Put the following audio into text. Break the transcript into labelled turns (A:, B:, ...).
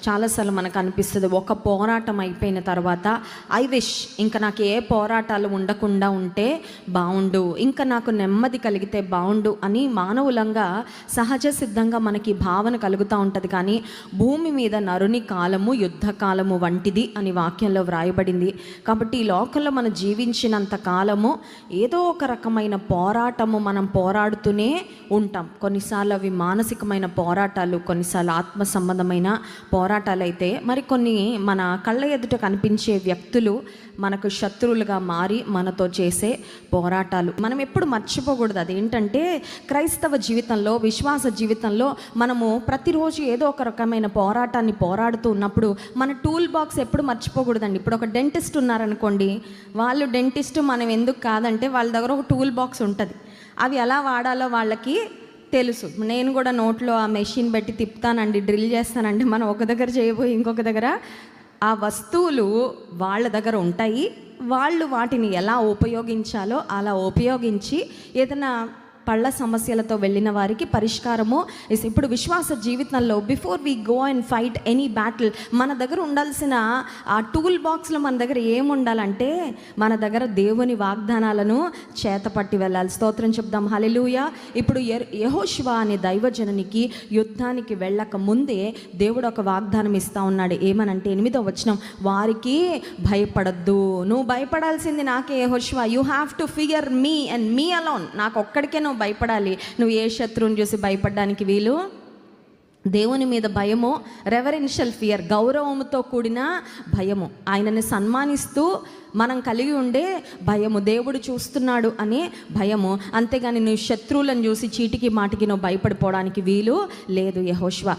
A: చాలాసార్లు మనకు అనిపిస్తుంది, ఒక పోరాటం అయిపోయిన తర్వాత ఐ విష్ ఇంకా నాకు ఏ పోరాటాలు ఉండకుండా ఉంటే బాగుండు, ఇంకా నాకు నెమ్మది కలిగితే బాగుండు అని మానవులంగా సహజ సిద్ధంగా మనకి భావన కలుగుతూ ఉంటుంది. కానీ భూమి మీద నరుని కాలము యుద్ధ కాలము వంటిది అని వాక్యంలో వ్రాయబడింది. కాబట్టి ఈ లోకంలో మనం జీవించినంత కాలము ఏదో ఒక రకమైన పోరాటము మనం పోరాడుతూనే ఉంటాం. కొన్నిసార్లు అవి మానసికమైన పోరాటాలు, కొన్నిసార్లు ఆత్మ సంబంధమైన పోరాటాలు అయితే, మరికొన్ని మన కళ్ళ ఎదుట కనిపించే వ్యక్తులు మనకు శత్రువులుగా మారి మనతో చేసే పోరాటాలు. మనం ఎప్పుడు మర్చిపోకూడదు. అదేంటంటే క్రైస్తవ జీవితంలో, విశ్వాస జీవితంలో మనము ప్రతిరోజు ఏదో ఒక రకమైన పోరాటాన్ని పోరాడుతూ ఉన్నప్పుడు మన టూల్ బాక్స్ ఎప్పుడు మర్చిపోకూడదండి. ఇప్పుడు ఒక డెంటిస్ట్ ఉన్నారనుకోండి, వాళ్ళు డెంటిస్ట్, మనం ఎందుకు కాదంటే వాళ్ళ దగ్గర ఒక టూల్ బాక్స్ ఉంటుంది. అవి ఎలా వాడాలో వాళ్ళకి తెలుసు. నేను కూడా నోట్లో ఆ మెషిన్ పెట్టి తిప్పుతానండి, డ్రిల్ చేస్తానండి. మనం ఒక దగ్గర చేయబోయి ఇంకొక దగ్గర ఆ వస్తువులు వాళ్ళ దగ్గర ఉంటాయి. వాళ్ళు వాటిని ఎలా ఉపయోగించాలో అలా ఉపయోగించి ఏదైనా పళ్ళ సమస్యలతో వెళ్ళిన వారికి పరిష్కారము. ఇప్పుడు విశ్వాస జీవితంలో before we go and fight any battle, మన దగ్గర ఉండాల్సిన ఆ టూల్ బాక్స్లో మన దగ్గర ఏముండాలంటే మన దగ్గర దేవుని వాగ్దానాలను చేతపట్టి వెళ్ళాలి. స్తోత్రం చెప్దాం, హల్లెలూయా. ఇప్పుడు యెహోషువ అనే దైవజనునికి యుద్ధానికి వెళ్ళక ముందే దేవుడు ఒక వాగ్దానం ఇస్తూ ఉన్నాడు. ఏమనంటే 8వ వచనం, వారికి భయపడద్దు, నువ్వు భయపడాల్సింది నాకే యెహోషువ, you have to fear me and me alone. నాకు ఒక్కడికే నువ్వు భయపడాలి. నువ్వు ఏ శత్రువుని చూసి భయపడడానికి వీలు. దేవుని మీద భయము, రెవరెన్షియల్ ఫియర్, గౌరవముతో కూడిన భయము, ఆయనని సన్మానిస్తూ మనం కలిగి ఉండే భయము, దేవుడు చూస్తున్నాడు అనే భయము. అంతేగాని నువ్వు శత్రువులను చూసి చీటికి మాటికి నువ్వు భయపడిపోవడానికి వీలు లేదు యెహోషువ.